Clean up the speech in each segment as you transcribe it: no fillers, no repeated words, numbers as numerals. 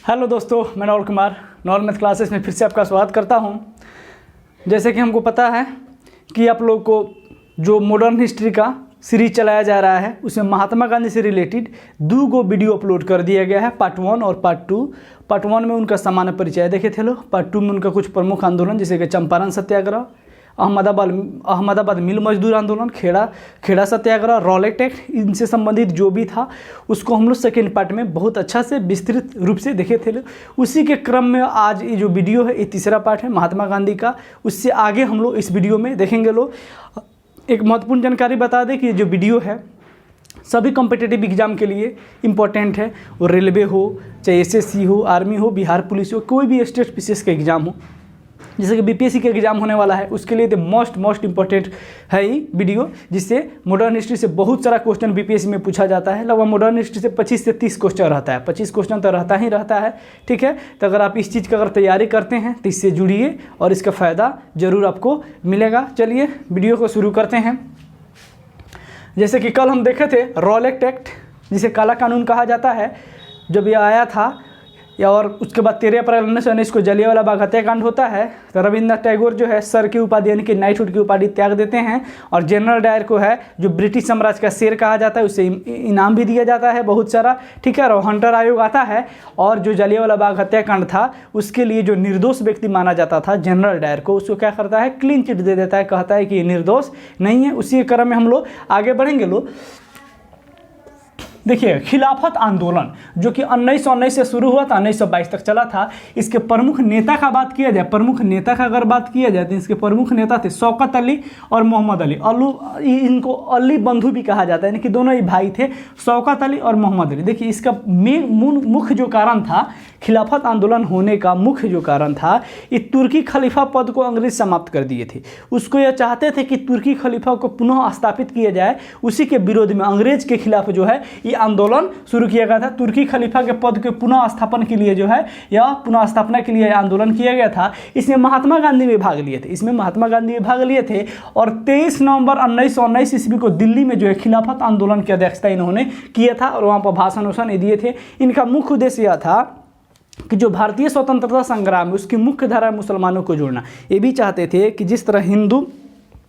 Hello दोस्तों, मैं नौल Kumar नौल math classes में फिर से आपका स्वागत करता हूं। जैसे कि हमको पता है कि आप लोग को जो मॉडर्न हिस्ट्री का सीरीज चलाया जा रहा है उसमें महात्मा गांधी से रिलेटेड 2 वीडियो अपलोड कर दिया गया है, पार्ट 1 और पार्ट 2। पार्ट 1 में उनका सामान्य परिचय देखे थे लोग, पार्ट 2 में उनका कुछ प्रमुख आंदोलन जैसे कि चंपारण सत्याग्रह, अहमदाबाद मिल मजदूर आंदोलन, खेड़ा सत्याग्रह, रॉलेट एक्ट, इनसे संबंधित जो भी था उसको हम लोग सेकेंड पार्ट में बहुत अच्छा से विस्तृत रूप से देखे थे। उसी के क्रम में आज ये जो वीडियो है ये तीसरा पार्ट है महात्मा गांधी का। उससे आगे हम लोग इस वीडियो में देखेंगे लोग। एक महत्वपूर्ण जानकारी बता दें कि ये जो वीडियो है सभी कॉम्पिटिटिव एग्जाम के लिए इम्पोर्टेंट है। वो रेलवे हो, चाहे एसएससी हो, आर्मी हो, बिहार पुलिस हो, कोई भी स्टेट पीसीएस का एग्जाम हो, जैसे कि बीपीएससी का एग्जाम होने वाला है उसके लिए तो मोस्ट इम्पोर्टेंट है ये वीडियो, जिससे मॉडर्न हिस्ट्री से बहुत सारा क्वेश्चन बीपीएससी में पूछा जाता है। लगभग मॉडर्न हिस्ट्री से 25 से 30 क्वेश्चन रहता है, 25 क्वेश्चन तो रहता ही रहता है। ठीक है, तो अगर आप इस चीज़ का अगर तैयारी करते हैं तो इससे जुड़िए और इसका फ़ायदा ज़रूर आपको मिलेगा। चलिए वीडियो को शुरू करते हैं। जैसे कि कल हम देखे थे रॉलेट एक्ट, जिसे काला कानून कहा जाता है, जब यह आया था या और उसके बाद 13 अप्रैल 1919 को जलियांवाला बाग हत्याकांड होता है तो रविंद्रनाथ टैगोर जो है सर की उपाधि यानी कि नाइटहुड की उपाधि त्याग देते हैं और जनरल डायर को है जो ब्रिटिश साम्राज्य का शेर कहा जाता है उससे इनाम भी दिया जाता है बहुत सारा। ठीक है, और हंटर आयोग आता है और जो जलियांवाला बाग हत्याकांड था उसके लिए जो निर्दोष व्यक्ति माना जाता था जनरल डायर को, उसको क्या करता है, क्लीन चिट दे देता है, कहता है कि ये निर्दोष नहीं है। उसी के क्रम में हम लोग आगे बढ़ेंगे। लोग देखिए, खिलाफत आंदोलन जो कि 1919 से शुरू हुआ था, 1922 तक चला था। इसके प्रमुख नेता का बात किया जाए, प्रमुख नेता का अगर बात किया जाए तो इसके प्रमुख नेता थे शौकत अली और मोहम्मद अली। इनको अली बंधु भी कहा जाता है, यानी कि दोनों ही भाई थे, शौकत अली और मोहम्मद अली। देखिए, इसका मुख्य जो कारण था खिलाफत आंदोलन होने का, मुख्य जो कारण था, ये तुर्की खलीफा पद को अंग्रेज समाप्त कर दिए थे। उसको यह चाहते थे कि तुर्की खलीफा को पुनः स्थापित किया जाए। उसी के विरोध में अंग्रेज के खिलाफ जो है ये आंदोलन शुरू किया गया था। तुर्की खलीफा के पद के पुनः स्थापन के लिए जो है या पुनः स्थापना के लिए आंदोलन किया गया था। इसमें महात्मा गांधी भी भाग लिए थे और 23 नवंबर 1919 ईस्वी को दिल्ली में जो है खिलाफत आंदोलन की अध्यक्षता इन्होंने किया था और वहाँ पर भाषण दिए थे। इनका मुख्य उद्देश्य यह था कि जो भारतीय स्वतंत्रता संग्राम है उसकी मुख्य धारा मुसलमानों को जोड़ना। ये भी चाहते थे कि जिस तरह हिंदू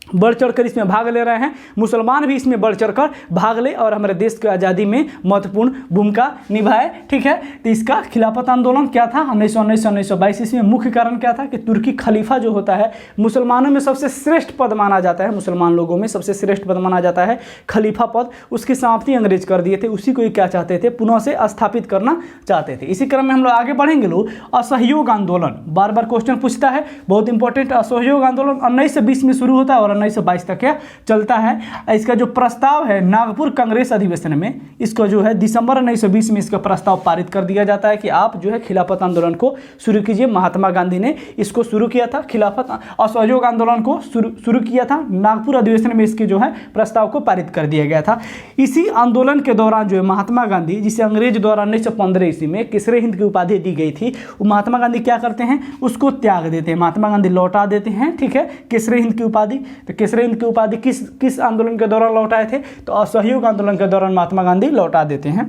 बढ़ चढ़कर इसमें भाग ले रहे हैं, मुसलमान भी इसमें बढ़ चढ़कर भाग ले और हमारे देश की आज़ादी में महत्वपूर्ण भूमिका निभाए। ठीक है, तो इसका खिलाफत आंदोलन क्या था 1919 से 1922 इसमें मुख्य कारण क्या था कि तुर्की खलीफा जो होता है मुसलमानों में सबसे श्रेष्ठ पद माना जाता है, मुसलमान लोगों में सबसे श्रेष्ठ पद माना जाता है खलीफा पद, उसकी समाप्ति अंग्रेज कर दिए थे। उसी को ही क्या चाहते थे, पुनः से स्थापित करना चाहते थे। इसी क्रम में हम लोग आगे बढ़ेंगे। लोग असहयोग आंदोलन बार बार क्वेश्चन पूछता है, बहुत इंपॉर्टेंट। असहयोग आंदोलन 19 से 20 में शुरू होता है और 1922 तक क्या चलता है। इसका जो प्रस्ताव है नागपुर कांग्रेस अधिवेशन में, इसको जो है दिसंबर 1920 में इसका प्रस्ताव पारित कर दिया जाता है कि आप जो है खिलाफत आंदोलन को शुरू कीजिए। महात्मा गांधी ने इसको शुरू किया था, खिलाफत असहयोग आंदोलन को शुरू किया था। नागपुर अधिवेशन में इसके जो है प्रस्ताव को पारित कर दिया गया था। इसी आंदोलन के दौरान जो है महात्मा गांधी, जिसे अंग्रेज द्वारा 1915 ईस्वी में केसरे हिंद की उपाधि दी गई थी, वो महात्मा गांधी क्या करते हैं, उसको त्याग देते हैं। महात्मा गांधी लौटा देते हैं। ठीक है, केसरे हिंद की उपाधि। तो केसरे हिंद की उपाधि किस आंदोलन के दौरान लौटाए थे, तो असहयोग आंदोलन के दौरान महात्मा गांधी लौटा देते हैं।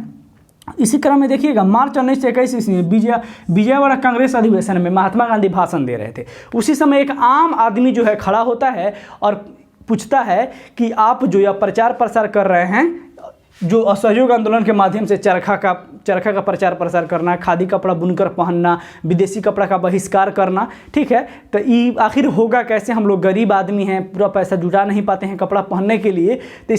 इसी क्रम में देखिएगा मार्च 1921 ईस्वी में विजयवाड़ा कांग्रेस अधिवेशन में महात्मा गांधी भाषण दे रहे थे। उसी समय एक आम आदमी जो है खड़ा होता है और पूछता है कि आप जो यह प्रचार प्रसार कर रहे हैं, जो असहयोग आंदोलन के माध्यम से चरखा का प्रचार प्रसार करना, खादी कपड़ा बुनकर पहनना, विदेशी कपड़ा का बहिष्कार करना, ठीक है, तो ये आखिर होगा कैसे, हम लोग गरीब आदमी हैं, पूरा पैसा जुटा नहीं पाते हैं कपड़ा पहनने के लिए, तो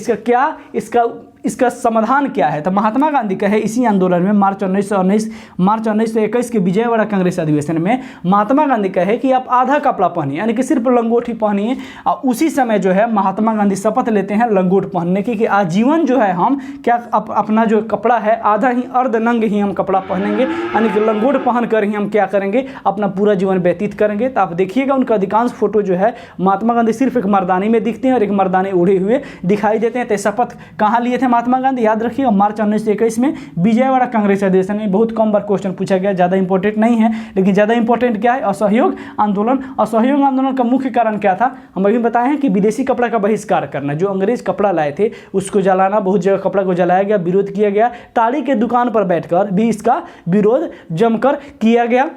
इसका समाधान क्या है। तो महात्मा गांधी कहे इसी आंदोलन में मार्च 1921 के विजयवाड़ा कांग्रेस अधिवेशन में महात्मा गांधी कहे कि आप आधा कपड़ा पहनिए, यानी कि सिर्फ लंगोट ही पहनिए। और उसी समय जो है महात्मा गांधी शपथ लेते हैं लंगोट पहनने की कि आजीवन जो है हम क्या अपना जो कपड़ा है आधा ही अर्धनंग ही हम कपड़ा पहनेंगे, यानी कि लंगोट पहन कर ही हम क्या करेंगे, अपना पूरा जीवन व्यतीत करेंगे। तो आप देखिएगा उनका अधिकांश फोटो जो है महात्मा गांधी सिर्फ एक मर्दानी में दिखते हैं और एक मर्दानी ओढ़े हुए दिखाई देते हैं। तो शपथ कहाँ लिए थे महात्मा गांधी, याद रखिएगा मार्च 1921 में विजयवाड़ा कांग्रेस अधिवेशन में। बहुत कम बार क्वेश्चन पूछा गया, ज़्यादा इंपॉर्टेंट नहीं है, लेकिन ज़्यादा इंपॉर्टेंट क्या है, असहयोग आंदोलन। असहयोग आंदोलन का मुख्य कारण क्या था, हम अभी बताए हैं कि विदेशी कपड़ा का बहिष्कार करना, जो अंग्रेज कपड़ा लाए थे उसको जलाना, बहुत जगह कपड़ा को जलाया गया, विरोध किया गया, ताड़ी के दुकान पर बैठकर भी इसका विरोध जमकर किया गया।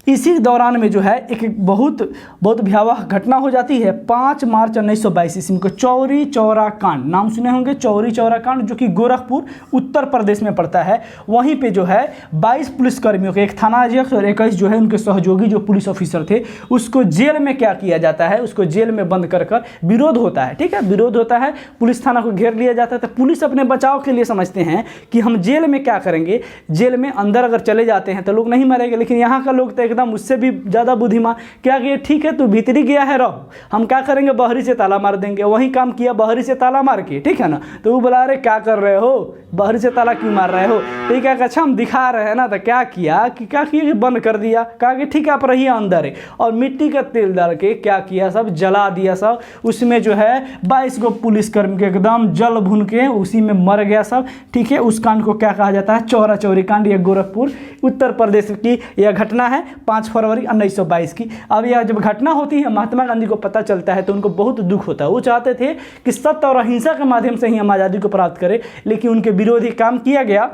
इसी दौरान में जो है एक बहुत भयावह घटना हो जाती है 5 मार्च 1922 ईस्वी को, चौरी चौरा कांड, नाम सुने होंगे, चौरी चौरा कांड, जो कि गोरखपुर उत्तर प्रदेश में पड़ता है। वहीं पे जो है 22 पुलिसकर्मियों के, एक थाना अध्यक्ष और 21 जो है उनके सहयोगी जो पुलिस ऑफिसर थे, उसको जेल में क्या किया जाता है, उसको जेल में बंद कर विरोध होता है। ठीक है, विरोध होता है, पुलिस थाना को घेर लिया जाता है। तो पुलिस अपने बचाव के लिए समझते हैं कि हम जेल में क्या करेंगे, जेल में अंदर अगर चले जाते हैं तो लोग नहीं मरेंगे, लेकिन यहाँ का लोग तो एकदम उससे भी ज़्यादा बुद्धिमान, क्या किए, ठीक है तू भीतरी गया है रहो, हम क्या करेंगे बाहरी से ताला मार देंगे। वही काम किया, बाहरी से ताला मार के, ठीक है ना। तो वो बोला अरे क्या कर रहे हो, बाहरी से ताला क्यों मार रहे हो, तो क्या अच्छा हम दिखा रहे हैं ना। तो क्या किया कि बंद कर दिया, कहा कि ठीक है आप रहिए अंदर है, और मिट्टी का तेल डाल के क्या किया, सब जला दिया सब। उसमें जो है 22 को पुलिसकर्मी के एकदम जल भुन के उसी में मर गया सब। ठीक है, उस कांड को क्या कहा जाता है, चौरा चौरी कांड। यह गोरखपुर उत्तर प्रदेश की यह घटना है 5 फरवरी 1922 की। अब यह जब घटना होती है महात्मा गांधी को पता चलता है तो उनको बहुत दुख होता है। वो चाहते थे कि सत्य और अहिंसा के माध्यम से ही हम आज़ादी को प्राप्त करें, लेकिन उनके विरोधी काम किया गया।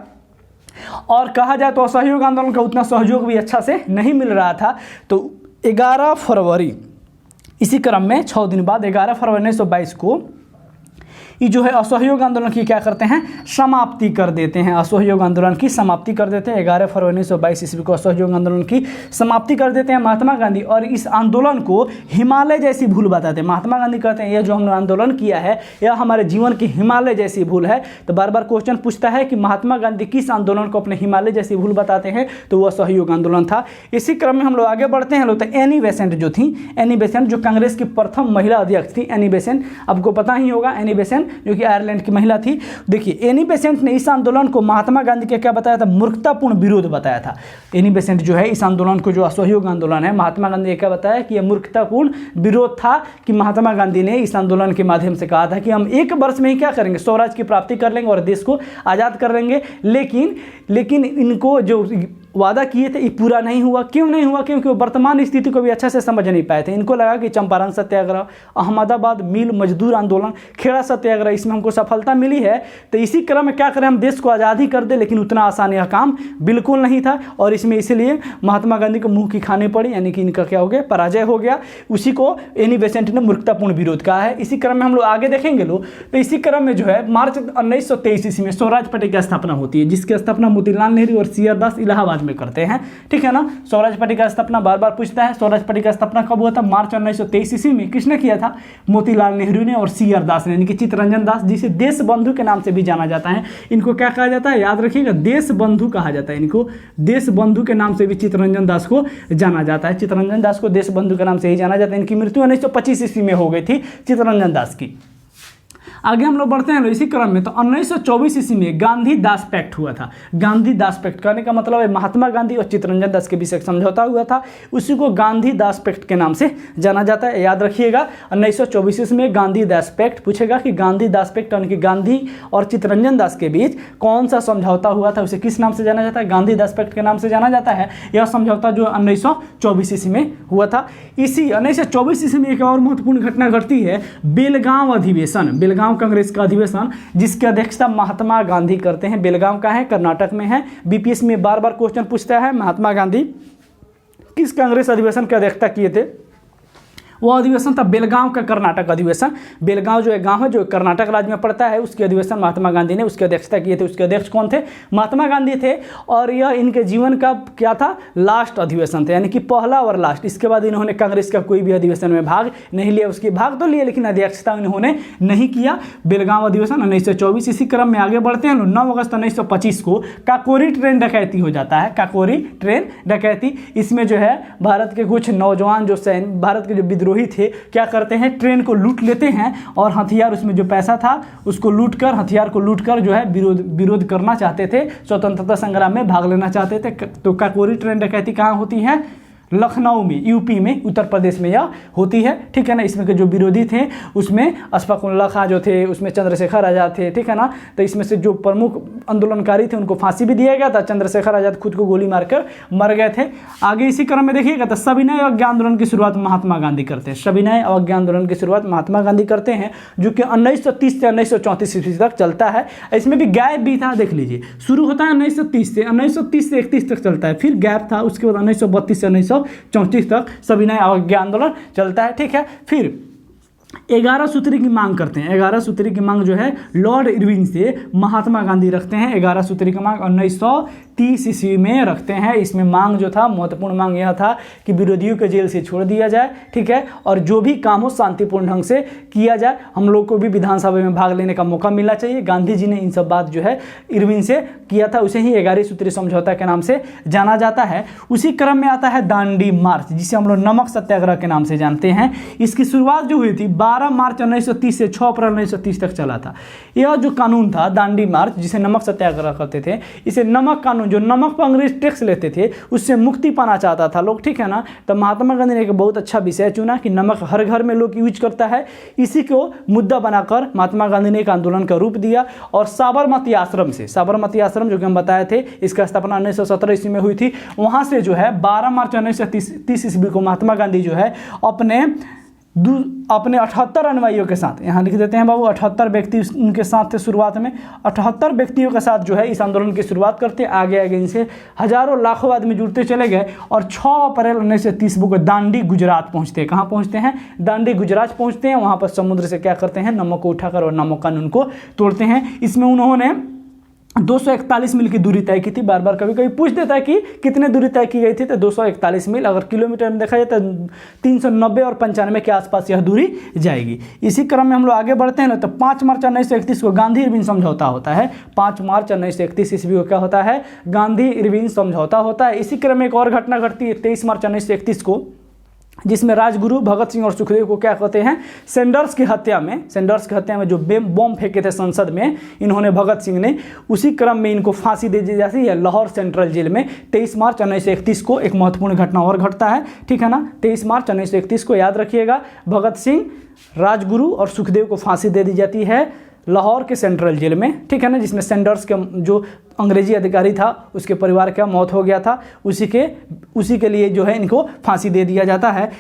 और कहा जाए तो असहयोग आंदोलन का उतना सहयोग भी अच्छा से नहीं मिल रहा था। तो 11 फरवरी, इसी क्रम में 6 दिन बाद 11 फरवरी 1922 को ये जो है असहयोग आंदोलन की क्या करते हैं, समाप्ति कर देते हैं। असहयोग आंदोलन की समाप्ति कर देते हैं 11 फरवरी 1922 ईस्वी को असहयोग आंदोलन की समाप्ति कर देते हैं महात्मा गांधी। और इस आंदोलन को हिमालय जैसी भूल बताते हैं। महात्मा गांधी कहते हैं यह जो हमने आंदोलन किया है यह हमारे जीवन की हिमालय जैसी भूल है। तो बार बार क्वेश्चन पूछता है कि महात्मा गांधी किस आंदोलन को अपने हिमालय जैसी भूल बताते हैं, तो वह असहयोग आंदोलन था। इसी क्रम में हम लोग आगे बढ़ते हैं। तो एनी बेसेंट जो थी, एनी बेसेंट जो कांग्रेस की प्रथम महिला अध्यक्ष थी, एनी बेसेंट, आपको पता ही होगा एनी बेसेंट जो कि आयरलैंड की महिला थी। देखिए एनी बेसेंट ने इस आंदोलन को महात्मा गांधी के क्या बताया था, मूर्खतापूर्ण विरोध बताया था। एनी बेसेंट जो है इस आंदोलन को, जो असहयोग आंदोलन है, महात्मा गांधी ने क्या बताया कि यह मूर्खतापूर्ण विरोध था। कि महात्मा गांधी ने इस आंदोलन के माध्यम से कहा था कि हम 1 वर्ष में ही क्या करेंगे, स्वराज की प्राप्ति कर लेंगे और देश को आज़ाद कर लेंगे। लेकिन इनको जो वादा किए थे ये पूरा नहीं हुआ। क्यों नहीं हुआ, क्योंकि वो वर्तमान स्थिति को भी अच्छे से समझ नहीं पाए थे। इनको लगा कि चंपारण सत्याग्रह, अहमदाबाद मिल मजदूर आंदोलन, खेड़ा सत्याग्रह, इसमें हमको सफलता मिली है, तो इसी क्रम में क्या करें, हम देश को आज़ादी कर दे। लेकिन उतना आसान यह काम बिल्कुल नहीं था और इसमें इसीलिए महात्मा गांधी को मुंह की खानी पड़ी, यानी कि इनका क्या हो गया, पराजय हो गया। उसी को एनी बेसेंट ने मूर्खतापूर्ण विरोध कहा है। इसी क्रम में हम लोग आगे देखेंगे लोग। तो इसी क्रम में जो है मार्च 1923 ईस्वी में स्वराज पार्टी की स्थापना होती है, जिसकी स्थापना मोतीलाल नेहरू और सी आर दास इलाहाबाद में करते हैं। ठीक है ना। स्वराज पार्टी का स्थापना बार बार पूछता है, स्वराज पार्टी का स्थापना कब हुआ था, मार्च 1923 ईस्वी में। किसने किया था, मोतीलाल नेहरू ने और सी आर दास ने, यानी कि चित्तरंजन दास, जिसे देश बंधु के नाम से भी जाना जाता है। इनको क्या कहा जाता है, याद रखिएगा, देश बंधु कहा जाता है। इनको देश बंधु के नाम से भी चित्तरंजन दास को जाना जाता है। चित्तरंजन दास को देश बंधु के नाम से ही जाना जाता है। इनकी मृत्यु 1925 ईस्वी में हो गई थी चित्तरंजन दास की। आगे हम लोग बढ़ते हैं इसी क्रम में। तो 1924 ईस्वी में गांधी दास पैक्ट हुआ था। गांधी दास पैक्ट कहने का मतलब है महात्मा गांधी और चित्तरंजन दास के बीच एक समझौता हुआ था, उसी को गांधी दास पैक्ट के नाम से जाना जाता है। याद रखिएगा 1924 ईस्वी में गांधी दास पैक्ट पूछेगा कि गांधी दास पैक्ट यानी कि गांधी और चित्तरंजन दास के बीच कौन सा समझौता हुआ था, उसे किस नाम से जाना जाता है, गांधी दास पैक्ट के नाम से जाना जाता है। यह समझौता जो 1924 ईस्वी में हुआ था। इसी 1924 ईस्वी में एक और महत्वपूर्ण घटना घटती है, बेलगांव अधिवेशन, बेलगांव कांग्रेस का अधिवेशन, जिसकी अध्यक्षता महात्मा गांधी करते हैं। बेलगांव का है, कर्नाटक में है। बीपीएस में बार बार क्वेश्चन पूछता है महात्मा गांधी किस कांग्रेस अधिवेशन की अध्यक्षता किए थे। वह अधिवेशन था बेलगांव का कर्नाटक अधिवेशन। बेलगांव जो एक गांव है जो कर्नाटक राज्य में पड़ता है, उसके अधिवेशन महात्मा गांधी ने उसकी अध्यक्षता किए थे। उसके अध्यक्ष कौन थे, महात्मा गांधी थे। और यह इनके जीवन का क्या था, लास्ट अधिवेशन था, यानी कि पहला और लास्ट। इसके बाद इन्होंने कांग्रेस का कोई भी अधिवेशन में भाग नहीं लिया। उसकी भाग तो लिए लेकिन अध्यक्षता इन्होंने नहीं किया। बेलगांव अधिवेशन 1924। इसी क्रम में आगे बढ़ते हैं। 9 अगस्त 1925 को काकोरी ट्रेन डकैती हो जाता है। काकोरी ट्रेन डकैती, इसमें जो है भारत के कुछ नौजवान जो भारत के जो विद्रोही थे क्या करते हैं, ट्रेन को लूट लेते हैं और हथियार, उसमें जो पैसा था उसको लूटकर, हथियार को लूटकर जो है विरोध करना चाहते थे, स्वतंत्रता संग्राम में भाग लेना चाहते थे। तो काकोरी ट्रेन डकैती कहाँ होती है, लखनऊ में, यूपी में, उत्तर प्रदेश में यह होती है, ठीक है ना। इसमें के जो विरोधी थे उसमें अशफाक उल्लाह खां जो थे, उसमें चंद्रशेखर आज़ाद थे, ठीक है ना। तो इसमें से जो प्रमुख आंदोलनकारी थे उनको फांसी भी दिया गया था। चंद्रशेखर आज़ाद खुद को गोली मारकर मर गए थे। आगे इसी क्रम में देखिएगा तो सविनय अवज्ञा आंदोलन की शुरुआत महात्मा गांधी करते हैं। सविनय अवज्ञा आंदोलन की शुरुआत महात्मा गांधी करते हैं, जो कि 1930 से 1934 ईस्वी तक चलता है। इसमें भी गैप भी था, देख लीजिए, शुरू होता है 1930 से 31 तक चलता है, फिर गैप था, उसके बाद 1932 से 1934 तक सविनय अवज्ञा आंदोलन चलता है, ठीक है। फिर 11 सूत्री की मांग करते हैं। 11 सूत्री की मांग जो है लॉर्ड इरविन से महात्मा गांधी रखते हैं। 11 सूत्री की मांग 1930 ईस्वी में रखते हैं। इसमें मांग जो था, महत्वपूर्ण मांग यह था कि विरोधियों को जेल से छोड़ दिया जाए, ठीक है, और जो भी काम हो शांतिपूर्ण ढंग से किया जाए। हम लोग को भी विधानसभा में भाग लेने का मौका मिलना चाहिए। गांधी जी ने इन सब बात जो है इरविन से किया था, उसे ही 11 सूत्री समझौता के नाम से जाना जाता है। उसी क्रम में आता है दांडी मार्च, जिसे हम लोग नमक सत्याग्रह के नाम से जानते हैं। इसकी शुरुआत जो हुई थी 12 मार्च 1930 से 6 अप्रैल 1930 तक चला था। यह जो कानून था दांडी मार्च, जिसे नमक सत्याग्रह करते थे, इसे नमक कानून, जो नमक पर अंग्रेज टैक्स लेते थे उससे मुक्ति पाना चाहता था लोग, ठीक है ना। तो महात्मा गांधी ने एक बहुत अच्छा विषय चुना कि नमक हर घर में लोग यूज करता है। इसी को मुद्दा बनाकर महात्मा गांधी ने एक आंदोलन का रूप दिया और साबरमती आश्रम से, साबरमती आश्रम जो कि हम बताए थे, इसका स्थापना 1917 ईस्वी में हुई थी। वहां से जो है 12 मार्च 1930 ईस्वी को महात्मा गांधी जो है अपने 78 अनुयायियों के साथ, यहाँ लिख देते हैं बाबू, 78 व्यक्ति उनके साथ थे शुरुआत में। 78 व्यक्तियों के साथ जो है इस आंदोलन की शुरुआत करते, आगे आगे इनसे हजारों लाखों आदमी जुड़ते चले गए और 6 अप्रैल 1930 को दांडी गुजरात पहुंचते हैं। कहाँ पहुंचते हैं? दांडी गुजरात पहुंचते हैं। वहाँ पर समुद्र से क्या करते हैं? नमक को उठाकर और नमक कानून को तोड़ते हैं। इसमें उन्होंने 241 मील की दूरी तय की थी। बार बार कभी कभी पूछ देता है कि कितने दूरी तय की गई थी, तो 241 मील। अगर किलोमीटर में देखा जाए तो 390 और 95 के आसपास यह दूरी जाएगी। इसी क्रम में हम लोग आगे बढ़ते हैं ना, तो 5 मार्च 1931 को गांधी इरविन समझौता होता है। 5 मार्च 1931 ईस्वी को क्या होता है? गांधी इरविन समझौता होता है। इसी क्रम में एक और घटना घटती है 23 मार्च 1931 को, जिसमें राजगुरु भगत सिंह और सुखदेव को क्या कहते हैं? सेंडर्स की हत्या में जो बम फेंके थे संसद में इन्होंने, भगत सिंह ने, उसी क्रम में इनको फांसी दे दी जाती है लाहौर सेंट्रल जेल में। 23 मार्च 1931 को एक महत्वपूर्ण घटना और घटता है, ठीक है ना। 23 मार्च 1931 को याद रखिएगा, भगत सिंह, राजगुरु और सुखदेव को फांसी दे दी जाती है लाहौर के सेंट्रल जेल में, ठीक है ना, जिसमें सेंडर्स के जो अंग्रेजी अधिकारी था उसके परिवार का मौत हो गया था, उसी के लिए जो है इनको फांसी दे दिया जाता है।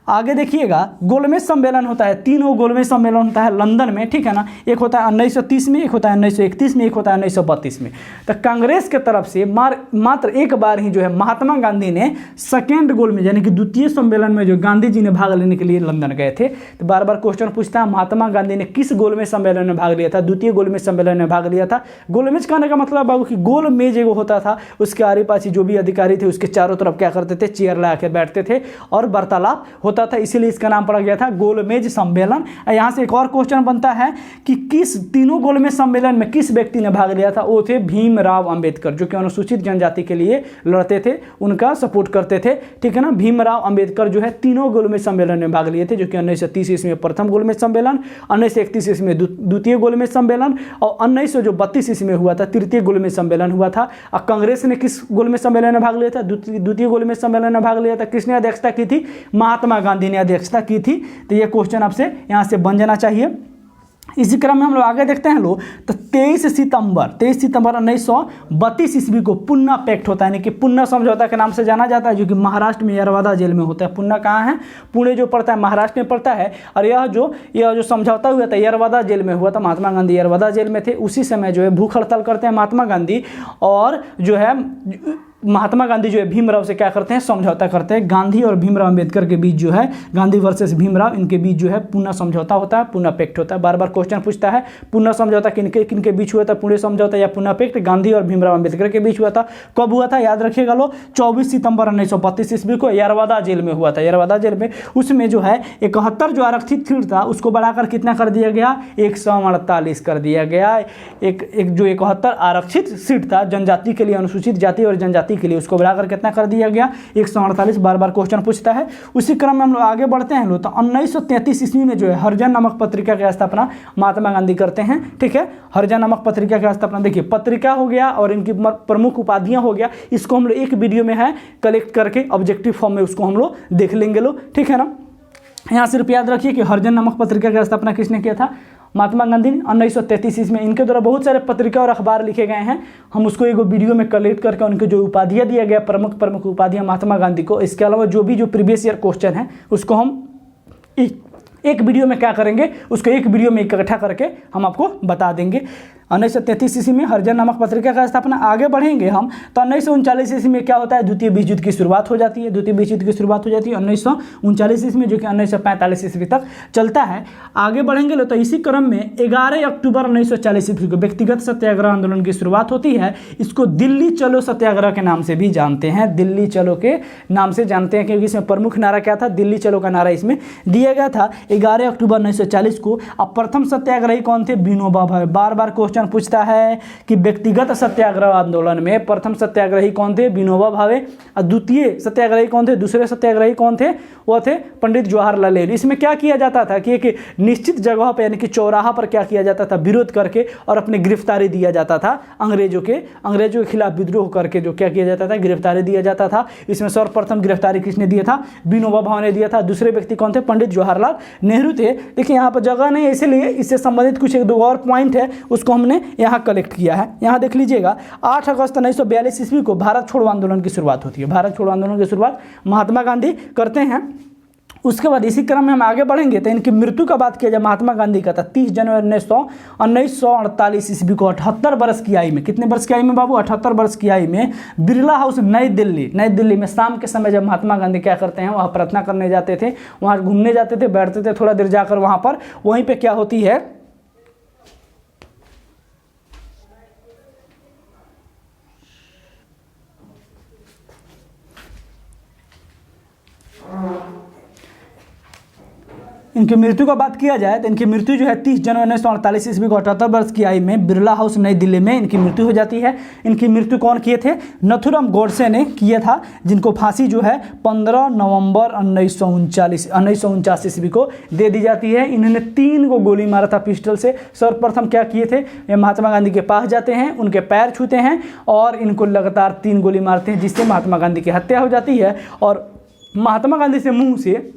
आगे देखिएगा, गोलमेज सम्मेलन होता है। 3 गोलमेज सम्मेलन होता है लंदन में, ठीक है ना। एक होता है 1930 में, एक होता है 1931 में, एक होता है 1932 में। तो कांग्रेस के तरफ से मात्र एक बार ही जो है महात्मा गांधी ने सेकेंड गोलमेज यानी कि द्वितीय सम्मेलन में जो गांधी जी ने भाग लेने के लिए लंदन गए थे। तो बार बार क्वेश्चन पूछता है महात्मा गांधी ने किस गोलमेज सम्मेलन में भाग लिया था? द्वितीय गोलमेज सम्मेलन में भाग लिया था। गोलमेज कहने का मतलब बाबू कि गोल मेज एगो होता था, उसके आरे पास जो भी अधिकारी थे उसके चारों तरफ क्या करते थे? चेयर लगा के बैठते थे और वार्तालाप होता था, इसीलिए इसका नाम पड़ा गया था गोलमेज सम्मेलन। यहाँ से एक और क्वेश्चन बनता है कि किस तीनों गोलमेज सम्मेलन में किस व्यक्ति ने भाग लिया था? वो थे भीमराव अंबेडकर, जो कि अनुसूचित जनजाति के लिए लड़ते थे, उनका सपोर्ट करते थे, ठीक है ना। भीमराव अंबेडकर जो है तीनों गोलमेज सम्मेलन में भाग लिए थे, जो कि 1930 ईस्वी में प्रथम गोलमेज सम्मेलन, 1931 ईस्वी में द्वितीय गोलमेज सम्मेलन और 1932 ईस्वी में हुआ था तृतीय गोलमेज सम्मेलन हुआ था। और कांग्रेस ने किस गोलमेज सम्मेलन में भाग लिया था? द्वितीय गोलमेज सम्मेलन में भाग लिया था। किसने अध्यक्षता की थी? महात्मा गांधी ने अध्यक्षता की थी। तो यह क्वेश्चन आपसे यहां से बन जाना चाहिए। इसी क्रम में हम लोग आगे देखते हैं लोग, तो 23 सितंबर 1932 ईस्वी को पुन्ना पैक्ट होता है, यानी कि पुन्ना समझौता के नाम से जाना जाता है, जो कि महाराष्ट्र में यरवादा जेल में होता है। पुन्ना कहाँ है? पुणे जो पड़ता है महाराष्ट्र में पड़ता है। और यह जो समझौता हुआ था यरवादा जेल में हुआ था। महात्मा गांधी यरवादा जेल में थे। उसी समय जो है भूख हड़ताल करते हैं महात्मा गांधी, और जो है महात्मा गांधी जो है भीमराव से क्या करते हैं? समझौता करते हैं। गांधी और भीमराव अंबेडकर के बीच जो है, गांधी वर्सेस भीमराव, इनके बीच जो है पुन्ना समझौता होता है, पुन्ना पैक्ट होता है। बार बार क्वेश्चन पूछता है पुन्ना समझौता किनके बीच हुआ था? पुणे समझौता या पुन्ना पैक्ट? गांधी और भीमराव अंबेडकर के बीच हुआ था। कब हुआ था? याद रखिएगा लो, 24 सितंबर 1932 ईस्वी को यरवादा जेल में हुआ था। यरवादा जेल में उसमें जो है 71 जो आरक्षित सीट था उसको बढ़ाकर कितना कर दिया गया? 148 कर दिया गया। एक जो 71 आरक्षित सीट था जनजाति के लिए, अनुसूचित जाति और जनजाति जाति के लिए, उसको बढ़ाकर कितना कर दिया गया 148 बार बार क्वेश्चन पूछता है। उसी क्रम में हम लोग आगे बढ़ते हैं लोग, तो 1933 ईस्वी में जो है हरिजन नामक पत्रिका की स्थापना महात्मा गांधी करते हैं। ठीक है, हरिजन नामक पत्रिका की स्थापना, देखिए पत्रिका हो गया और इनकी प्रमुख उपाधियां हो गया, इसको हम लोग एक वीडियो में है कलेक्ट करके ऑब्जेक्टिव फॉर्म में उसको हम लोग देख लेंगे लोग। ठीक है ना, यहाँ सिर्फ याद रखिए कि हरिजन नामक पत्रिका की स्थापना किसने किया था, महात्मा गांधी ने 1933 ईस्वी में। इनके द्वारा बहुत सारे पत्रिका और अखबार लिखे गए हैं, हम उसको एक वीडियो में कलेक्ट करके उनके जो उपाधियां दिया गया प्रमुख उपाधियां महात्मा गांधी को, इसके अलावा जो भी जो प्रीवियस ईयर क्वेश्चन है उसको हम एक वीडियो में क्या करेंगे, उसको एक वीडियो में इकट्ठा करके हम आपको बता देंगे। 1933 ईस्वी में हरिजन नामक पत्रिका का स्थापना। आगे बढ़ेंगे हम तो 1939 ईस्वी में क्या होता है, द्वितीय विश्व युद्ध की शुरुआत हो जाती है। द्वितीय विश्व युद्ध की शुरुआत हो जाती है 1939 ईस्वी में, जो कि 1945 ईस्वी तक चलता है। आगे बढ़ेंगे तो इसी क्रम में 11 अक्टूबर 1940 ईस्वी को व्यक्तिगत सत्याग्रह आंदोलन की शुरुआत होती है। इसको दिल्ली चलो सत्याग्रह के नाम से भी जानते हैं, दिल्ली चलो के नाम से जानते हैं, क्योंकि इसमें प्रमुख नारा क्या था, दिल्ली चलो का नारा इसमें दिया गया था 11 अक्टूबर 1940 को। अब प्रथम सत्याग्रही कौन थे, विनोबा भावे। बार बार क्वेश्चन पूछता है कि व्यक्तिगत सत्याग्रह आंदोलन में प्रथम सत्याग्रही कौन थे, विनोबा भावे। और द्वितीय सत्याग्रही कौन थे, दूसरे सत्याग्रही कौन थे, वो थे पंडित जवाहरलाल नेहरू। इसमें क्या किया जाता था कि एक निश्चित जगह पर यानी कि चौराहा पर क्या किया जाता था, विरोध करके और अपनी गिरफ्तारी दिया जाता था। अंग्रेजों के खिलाफ विद्रोह करके जो क्या किया जाता था, गिरफ्तारी दिया जाता था। इसमें सर्वप्रथम गिरफ्तारी किसने दिया था, विनोबा भावे ने दिया था। दूसरे व्यक्ति कौन थे, पंडित जवाहरलाल नेहरू थे। देखिए यहाँ पर जगह नहीं है, इसीलिए इससे संबंधित कुछ एक दो और पॉइंट है उसको हमने यहाँ कलेक्ट किया है। यहाँ देख लीजिएगा, 8 अगस्त 1942 ईस्वी को भारत छोड़ो आंदोलन की शुरुआत होती है। भारत छोड़ो आंदोलन की शुरुआत महात्मा गांधी करते हैं। उसके बाद इसी क्रम में हम आगे बढ़ेंगे तो इनकी मृत्यु का बात किया जाए, महात्मा गांधी का था 30 जनवरी 1948 ईस्वी को 78 वर्ष की आयु में। कितने वर्ष की आयु में बाबू, 78 वर्ष की आयु में बिरला हाउस नई दिल्ली में शाम के समय जब महात्मा गांधी क्या करते हैं, वहाँ प्रार्थना करने जाते थे, वहाँ घूमने जाते थे, बैठते थे थोड़ा देर जाकर वहाँ पर, वहीं पर क्या होती है, इनकी मृत्यु का बात किया जाए तो इनकी मृत्यु जो है 30 जनवरी 1948 ईस्वी को 78 वर्ष की आयु में बिरला हाउस नई दिल्ली में इनकी मृत्यु हो जाती है। इनकी मृत्यु कौन किए थे, नथुराम गोडसे ने किया था, जिनको फांसी जो है 15 नवंबर 1949 ईस्वी को दे दी जाती है। इन्होंने 3 को गोली मारा था पिस्टल से। सर्वप्रथम क्या किए थे, ये महात्मा गांधी के पास जाते हैं, उनके पैर छूते हैं और इनको लगातार 3 गोली मारते हैं, जिससे महात्मा गांधी की हत्या हो जाती है। और महात्मा गांधी से मुंह से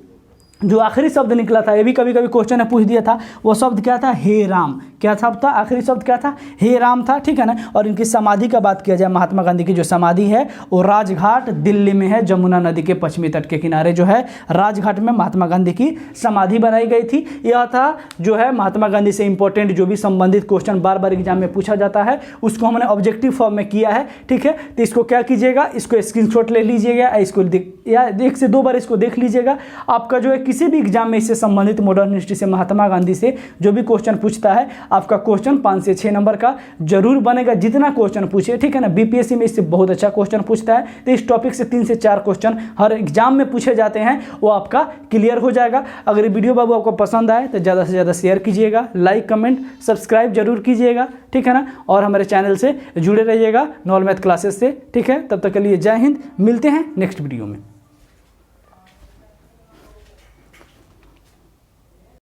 जो आखिरी शब्द निकला था, ये भी कभी कभी क्वेश्चन ने पूछ दिया था, वो शब्द क्या था, हे राम। क्या शब्द था, आखिरी शब्द क्या था, हे राम था। ठीक है ना। और इनकी समाधि का बात किया जाए, महात्मा गांधी की जो समाधि है वो राजघाट दिल्ली में है, जमुना नदी के पश्चिमी तट के किनारे जो है राजघाट में महात्मा गांधी की समाधि बनाई गई थी। यह था जो है महात्मा गांधी से इंपॉर्टेंट जो भी संबंधित क्वेश्चन बार बार एग्जाम में पूछा जाता है, उसको हमने ऑब्जेक्टिव फॉर्म में किया है। ठीक है, तो इसको क्या कीजिएगा, इसको स्क्रीनशॉट ले लीजिएगा, इसको या 1 से 2 बार इसको देख लीजिएगा। आपका जो है किसी भी एग्जाम में इससे संबंधित मॉडर्न हिस्ट्री से महात्मा गांधी से जो भी क्वेश्चन पूछता है, आपका क्वेश्चन 5 से 6 नंबर का जरूर बनेगा, जितना क्वेश्चन पूछे। ठीक है ना, बीपीएससी में इससे बहुत अच्छा क्वेश्चन पूछता है, तो इस टॉपिक से 3 से 4 क्वेश्चन हर एग्जाम में पूछे जाते हैं, वो आपका क्लियर हो जाएगा। अगर ये वीडियो बाबू आपको पसंद आए तो ज़्यादा से ज़्यादा शेयर कीजिएगा, लाइक कमेंट सब्सक्राइब जरूर कीजिएगा। ठीक है ना, और हमारे चैनल से जुड़े रहिएगा नॉर्मल मैथ क्लासेस से। ठीक है, तब तक के लिए जय हिंद, मिलते हैं नेक्स्ट वीडियो में।